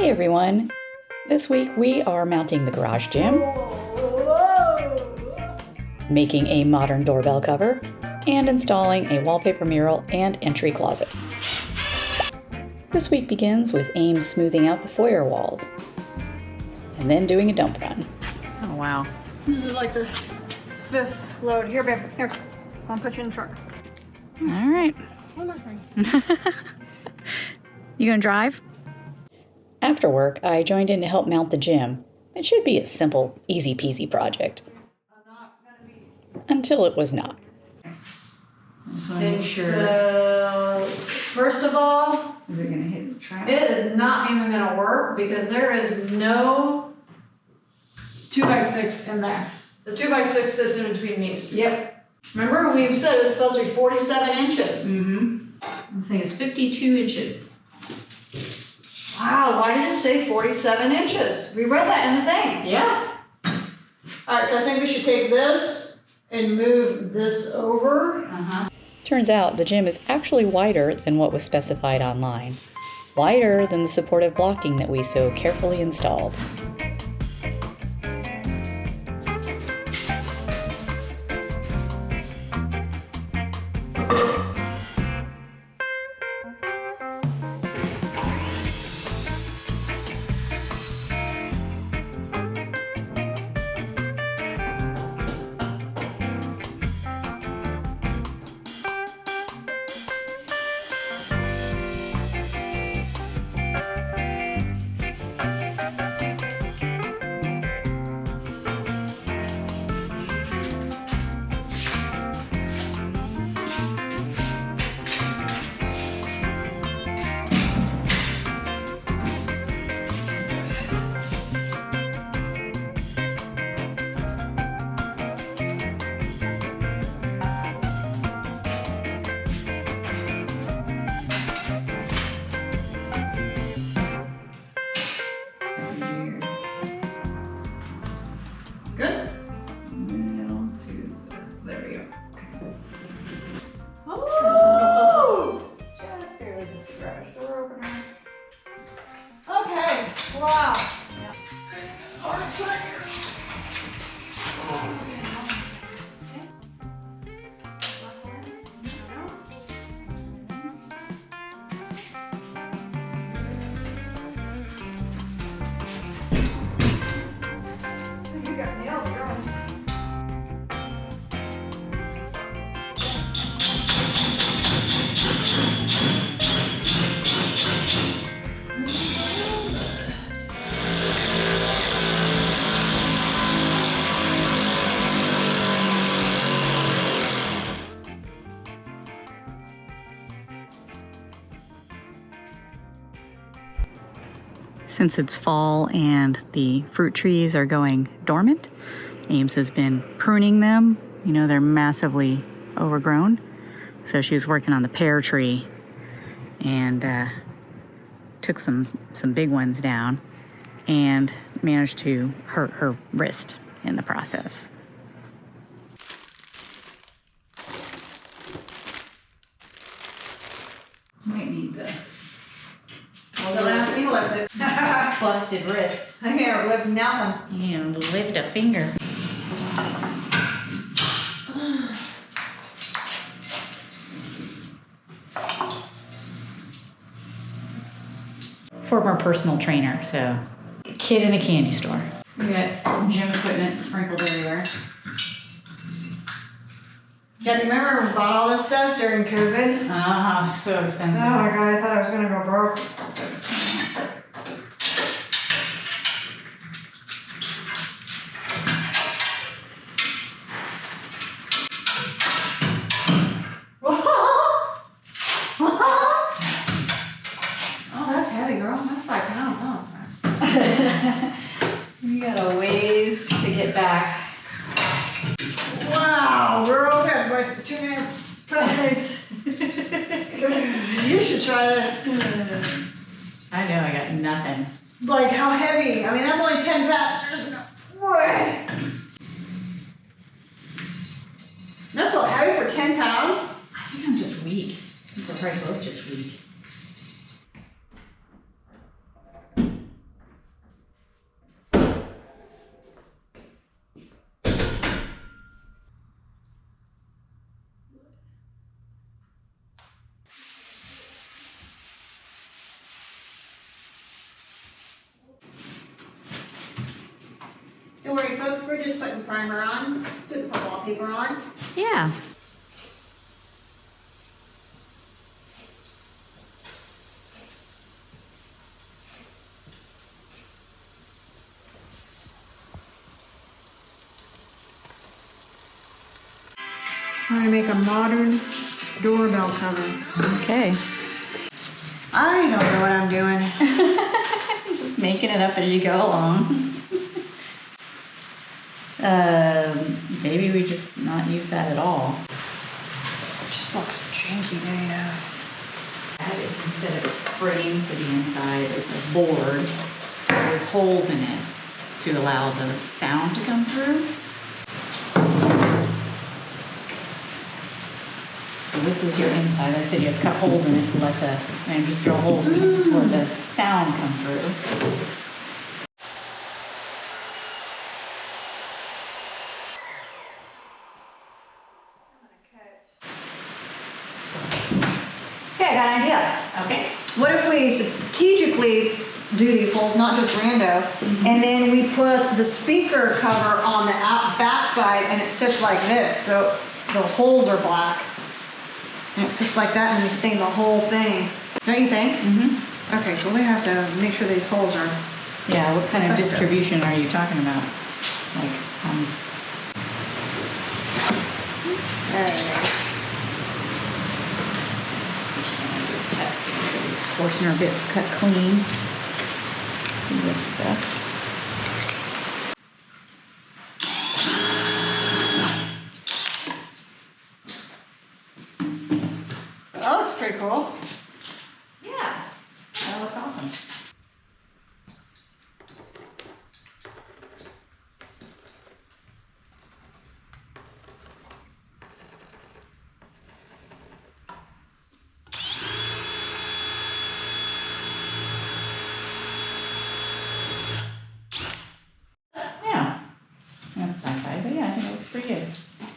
Hey everyone! This week we are mounting the garage gym, making a modern doorbell cover, and installing a wallpaper mural and entry closet. This week begins with Ames smoothing out the foyer walls, and then doing a dump run. Oh wow. This is like the 5th load. Here, babe. Here. I'll put you in the truck. All right. You gonna drive? After work, I joined in to help mount the gym. It should be a simple, easy-peasy project. Until it was not. So, first of all, Is it gonna hit the track? it is not even gonna work because there is no 2x6 in there. The 2x6 sits in between these. Yep. Remember we said it was supposed to be 47 inches. Mm-hmm. I think it's 52 inches. Wow, why did it say 47 inches? We read that in the thing. Yeah. Alright, so I think we should take this and move this over. Turns out the gym is actually wider than what was specified online. Wider than the supportive blocking that we so carefully installed. Good. There we go. Oh! Just barely missed the garage door opener. Okay, wow. You got nailed yours. Since it's fall and the fruit trees are going dormant, Ames has been pruning them. You know, they're massively overgrown. So she was working on the pear tree and took some big ones down and managed to hurt her wrist in the process. Might need the Don't ask me to lift it. busted wrist. I can't lift nothing. And lift a finger. Former personal trainer, so kid in a candy store. We got gym equipment sprinkled everywhere. Yeah, do you remember when we bought all this stuff during COVID? So Oh expensive. my god, I thought I was gonna go broke. Oh, that's heavy, girl. That's 5 pounds, huh? We got a ways to get back. Wow, girl, that was 2.5 pounds. You should try this. I know, I got nothing. Like, how heavy? I mean, that's only 10 pounds. There's no way. That felt heavy for 10 pounds? I think I'm just weak. I think we're probably both just weak. Alex, we're just putting primer on, so we can put wallpaper on. Yeah. Trying to make a modern doorbell cover. Okay. I don't know what I'm doing. Just making it up as you go along. Maybe we just not use that at all. Just looks janky, yeah. That is, instead of a frame for the inside, it's a board with holes in it to allow the sound to come through. So this is your inside. I said you have cut holes in it to let the, and just drill holes in it to let the sound come through. Okay, I got an idea. Okay. What if we strategically do these holes, not just rando, and then we put the speaker cover on the back side and it sits like this, so the holes are black. And it sits like that and we stain the whole thing. Don't you think? Mm-hmm. Okay, so we have to make sure these holes are... Yeah, what kind of distribution are you talking about? Like, There it is. just gonna do a test to make sure these Forstner bits cut clean. Do this stuff. That looks pretty cool. Yeah, that looks awesome. Yeah, that's not bad, but yeah, I think it looks pretty good.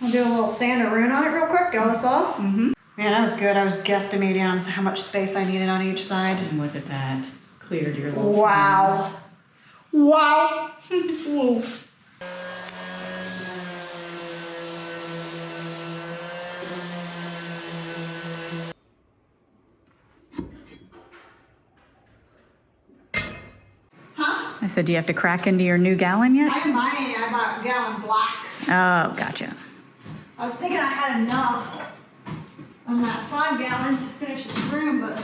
I'll do a little sand and ruin on it real quick, get all this off. Mm-hmm. Man, that was good. I was guesstimating on how much space I needed on each side. And look at that, cleared your little. Wow. Wow. Whoa. Huh? I said, do you have to crack into your new gallon yet? I am buying it, I bought gallon black. Oh, gotcha. I was thinking I had enough on that 5 gallon to finish this room, but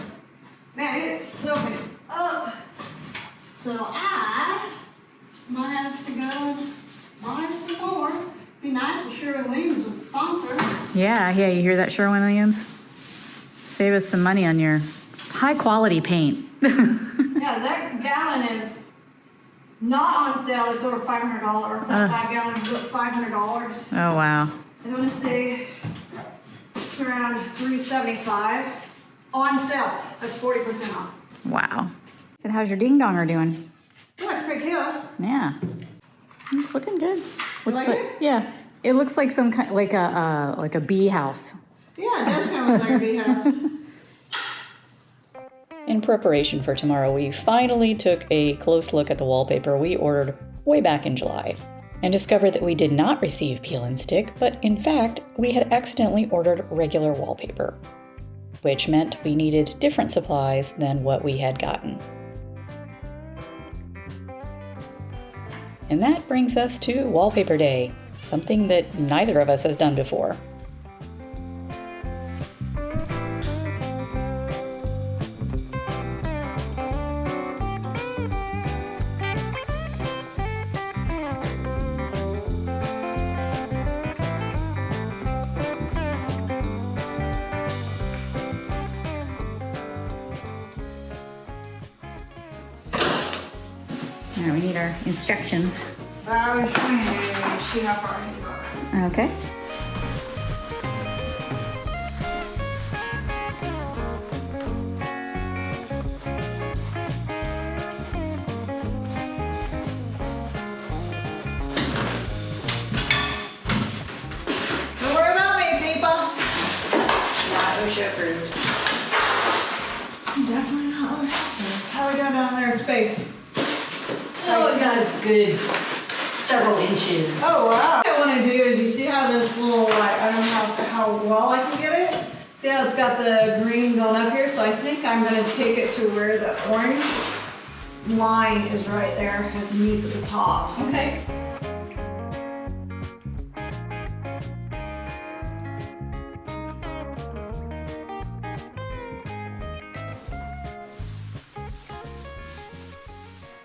man, it is soaking up. So I might have to go and buy some more. Be nice if Sherwin-Williams was a sponsor. Yeah, you hear that, Sherwin-Williams? Save us some money on your high quality paint. Yeah, that gallon is not on sale. It's over $500. That 5 gallons is $500. Oh, wow. I want to say around $375 on sale. That's 40% off. Wow. So how's your ding-donger doing? Oh, that's pretty cool. Yeah. It's looking good. Looks like it? Yeah. It looks like some kind, like a bee house. Yeah, it does kind of look like a bee house. In preparation for tomorrow, we finally took a close look at the wallpaper we ordered way back in July and discovered that we did not receive peel and stick, but in fact, we had accidentally ordered regular wallpaper, which meant we needed different supplies than what we had gotten. And that brings us to Wallpaper Day, something that neither of us has done before. Now we need our instructions. I was showing you to see how far you are. Okay. Don't worry about me, people. Not OSHA approved. Definitely not. How are we doing down there in space? Oh, we got a good several inches. Oh wow. What I want to do is, you see how this little, like, I don't know how well I can get it. See how it's got the green going up here? So I think I'm going to take it to where the orange line is right there. It meets at the top. Okay.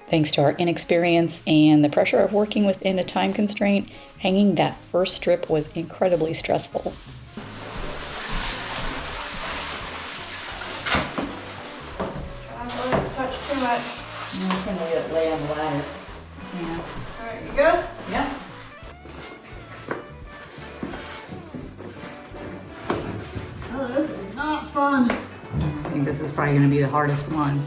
Thanks to our inexperience and the pressure of working within a time constraint, hanging that first strip was incredibly stressful. Try not to touch too much. I'm just gonna let it lay on the ladder. Yeah. Alright, you good? Yeah. Oh, this is not fun. I think this is probably gonna be the hardest one.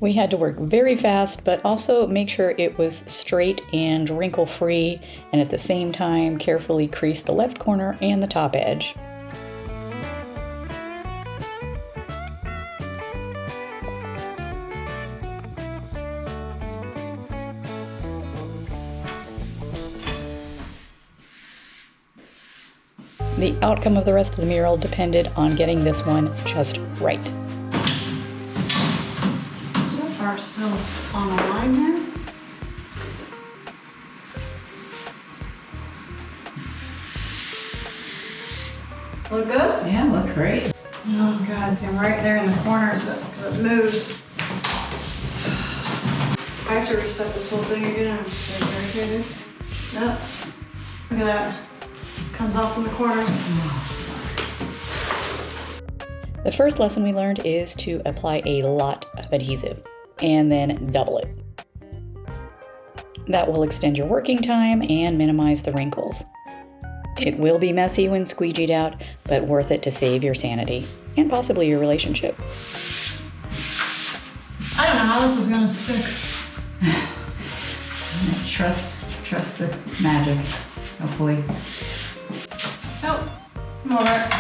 We had to work very fast, but also make sure it was straight and wrinkle-free, and at the same time carefully crease the left corner and the top edge. The outcome of the rest of the mural depended on getting this one just right. Are still on the line here. Look good? Yeah, look great. Oh God, see, I'm right there in the corners, but it moves. I have to reset this whole thing again. I'm so irritated. Yep. Look at that. Comes off in the corner. The first lesson we learned is to apply a lot of adhesive and then double it. That will extend your working time and minimize the wrinkles. It will be messy when squeegeed out, but worth it to save your sanity and possibly your relationship. I don't know how this is gonna stick. Trust the magic, hopefully. Oh, I'm all right.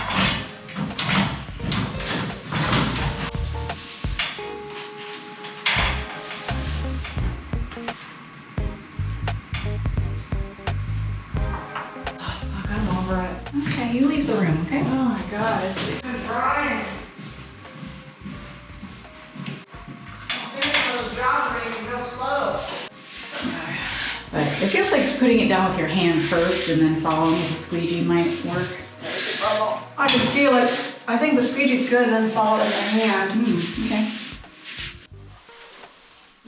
Okay, you leave the room, okay? Oh my God, it's been drying. Those jobs where you can go slow. But it feels like putting it down with your hand first and then following with the squeegee might work. There's a bubble. I can feel it. I think the squeegee's good, then follow it in the hand. Okay.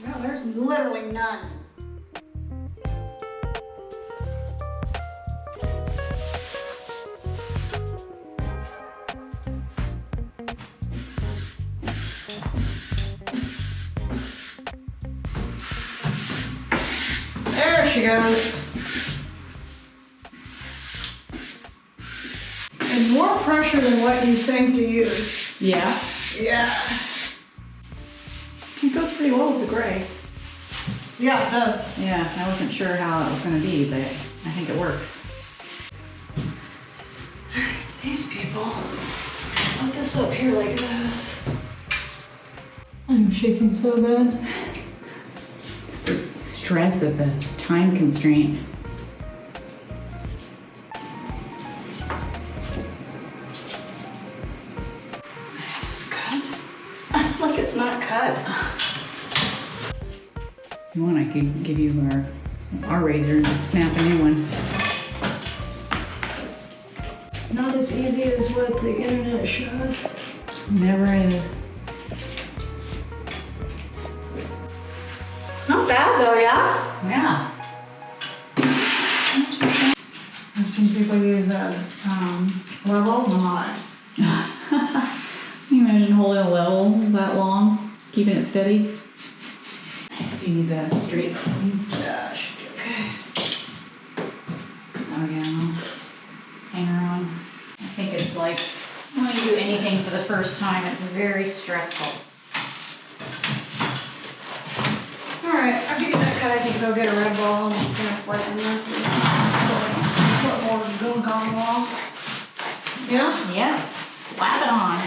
No, there's literally none. There she goes. And more pressure than what you think to use. Yeah. Yeah. It goes pretty well with the gray. Yeah, it does. Yeah, I wasn't sure how it was going to be, but I think it works. Alright, these people. Put this up here like this. I'm shaking so bad. The stress of the time constraint. It's cut. It's like it's not cut. If you want, I could give you our razor and just snap a new one. Not as easy as what the internet shows. Never is. Not bad though, yeah? Yeah. I've seen people use levels and I'm like, Can you imagine holding a level that long, keeping it steady? Do you need that straight? yeah, should be okay. Oh yeah, no. Hanger on. I think it's like when you do anything for the first time, it's very stressful. Alright, after you get that cut, I think go get a red ball and finish wiping this and put more gunk on the wall. Yeah? Yeah, slap it on.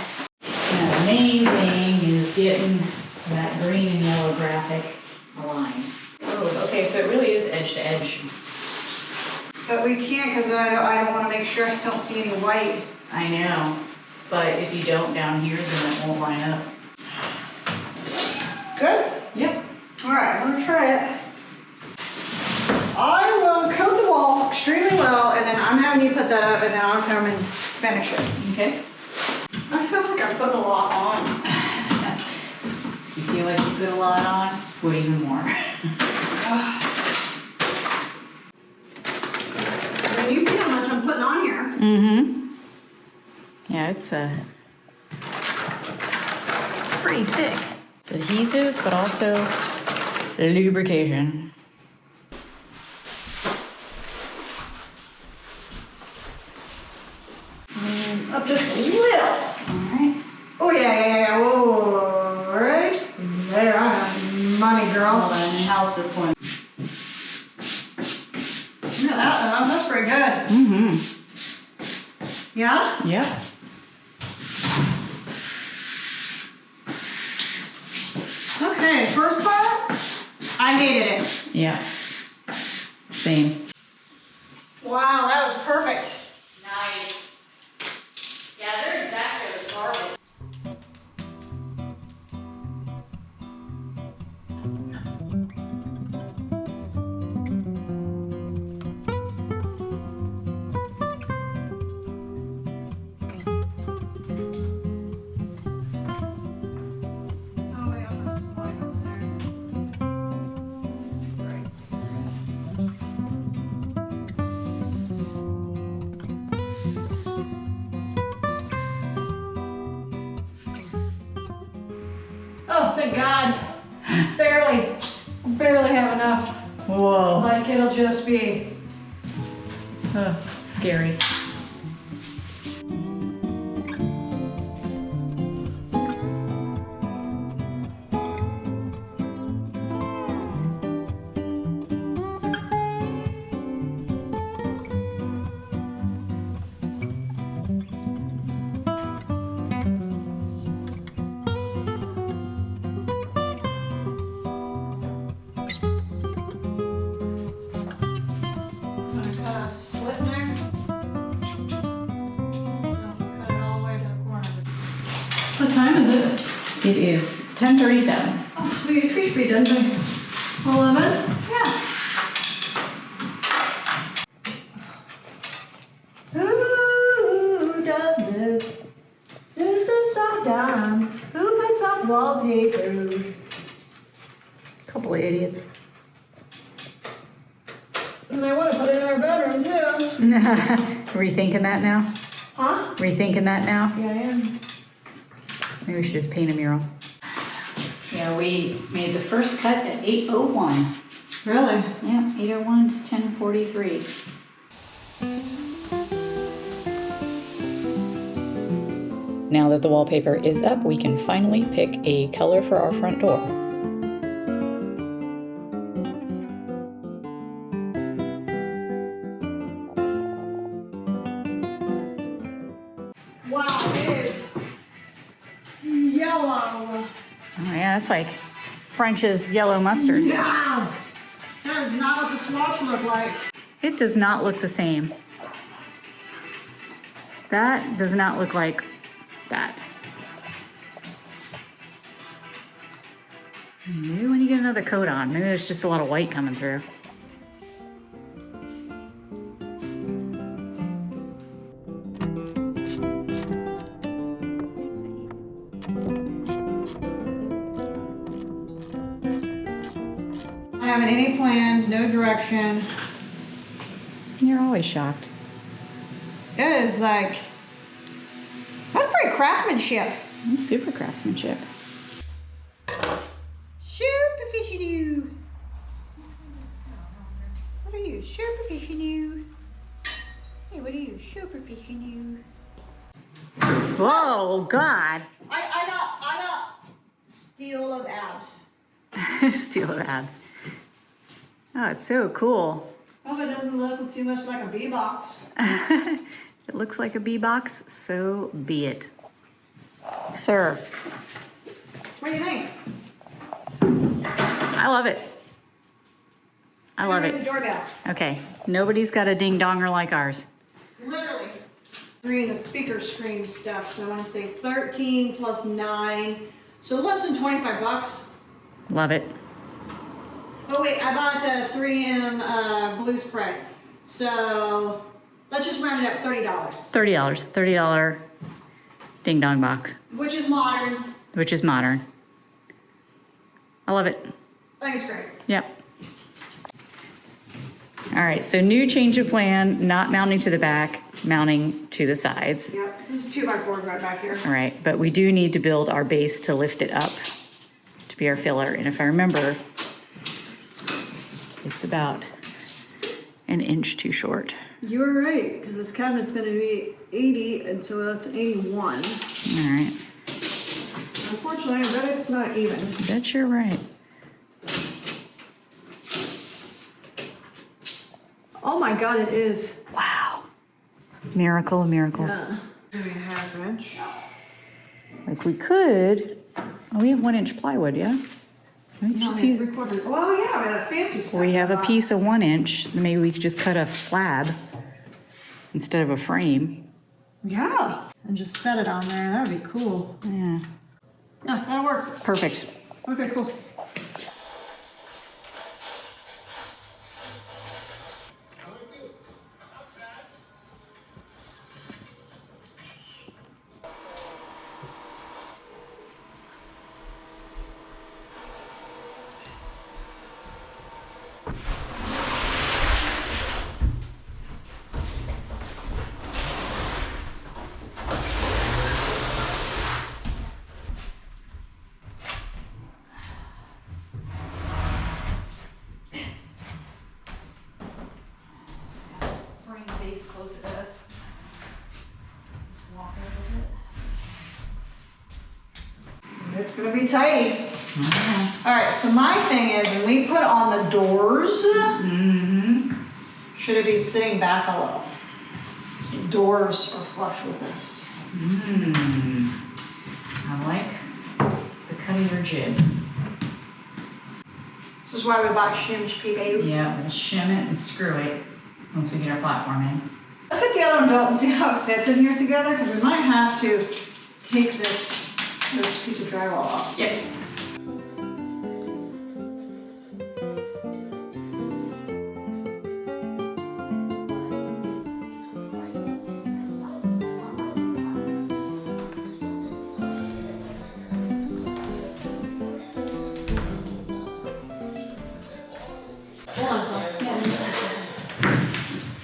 Now the main thing is getting that green and yellow graphic aligned. Oh, okay, so it really is edge to edge. But we can't because I don't want to make sure I don't see any white. I know, but if you don't down here, then it won't line up. Good? Yep. All right, I'm gonna try it. I will coat the wall extremely well, and then I'm having you put that up, and then I'll come and finish it. Okay. I feel like I'm putting a lot on. You feel like you put a lot on? Put even more. And you see how much I'm putting on here. Mm-hmm. Yeah, it's pretty thick. It's adhesive, but also lubrication. And up just a little. All right. Oh yeah. Whoa, right there. I have money, girl. Hold on, how's this one? Yeah, that's pretty good. Mm-hmm. Yeah? Yep. Okay, first part, I hated it. Yeah. Same. Wow, that was perfect. Nice. Yeah, they're exactly as garbage. Oh, wait, I'm gonna put white over there. Right. Oh, thank God. Barely have enough. Whoa. Like it'll just be. Oh, scary. I'm gonna cut a slit in there. So cut it all the way to the corner. What time is it? It is 10:37. Oh, sweet, we should be done by 11. Yeah. Who does this? This is so dumb. Who puts up wallpaper? Couple of idiots. And I want to put it in our bedroom too. Rethinking that now? Huh? Rethinking that now? Yeah, I am. Maybe we should just paint a mural. Yeah, we made the first cut at 8:01. Really? Yeah, 8:01 to 10:43. Now that the wallpaper is up, we can finally pick a color for our front door. Wow, it is yellow. Oh yeah, that's like French's yellow mustard. Yeah. That is not what the swatch looked like. It does not look the same. That does not look like that. Maybe when you get another coat on, maybe there's just a lot of white coming through. I haven't any plans, no direction. You're always shocked. It is like, that's pretty craftsmanship. It's super craftsmanship. Superficial. What are you, superficial? Hey, what are you, superficial? Whoa, God. I got steel of abs. Steel of abs. Oh, it's so cool. Hope it doesn't look too much like a bee box. It looks like a bee box, so be it. Sir, What do you think? I love it. I love The it. doorbell. Okay, nobody's got a ding donger like ours. Literally. Three the speaker screen stuff. So I want to say 13 plus 9. So less than 25 bucks. Love it. Oh wait, I bought a 3M blue spray. So let's just round it up, $30. $30. $30 ding dong box, Which is modern. which is modern. I love it. I think it's great. Yep. All right, so new change of plan, not mounting to the back, mounting to the sides. Yep, this is 2x4 right back here. All right, but we do need to build our base to lift it up to be our filler. And if I remember, it's about an inch too short. You're right, because this cabinet's gonna be 80, and so that's 81. All right, Unfortunately, I bet it's not even. bet you're right. Oh my God, it is. Wow. Miracle of miracles. Yeah. Maybe a half inch. Like we could, oh, we have 1 inch plywood, yeah? We could just use, 3/4. Well, yeah, we have that fancy stuff. we have a piece of 1 inch, maybe we could just cut a slab instead of a frame. Yeah. And just set it on there. That'd be cool. Yeah, No, that'll work. perfect. Okay, cool. Bring the base closer to us. Just walk over it. It's gonna be tight. All right, so my thing is, when we put on the doors, should it be sitting back a little? So the doors are flush with this. I like the cut of your jib. This is why we bought shims PA. Yeah, we'll shim it and screw it once we get our platform in. Let's get the other one built and see how it fits in here together, because we might have to take this piece of drywall off. Yep. Hold on, Paul. Yeah, just a second.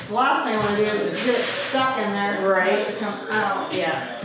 The last thing I want to do is get it stuck in there. Right. It has to come out. Yeah.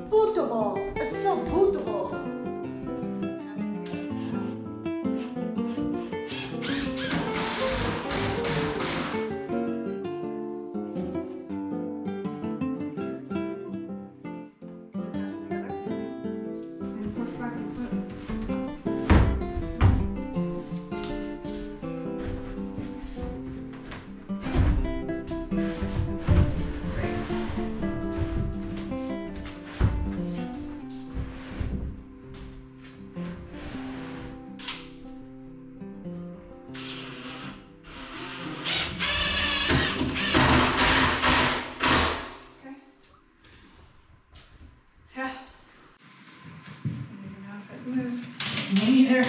Bootable. It's so bootable. Yeah. Me neither.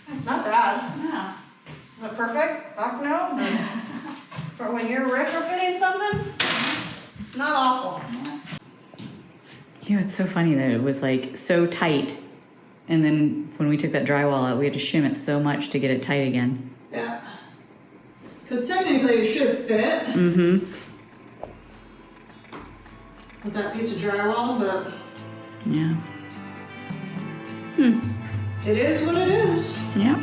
It's not bad. No. Is it perfect? Fuck no. For when you're retrofitting something, it's not awful. You know, it's so funny that it was like so tight. And then when we took that drywall out, we had to shim it so much to get it tight again. Yeah. Because technically it should fit Mm-hmm. with that piece of drywall, but Yeah. it is what it is. Yeah.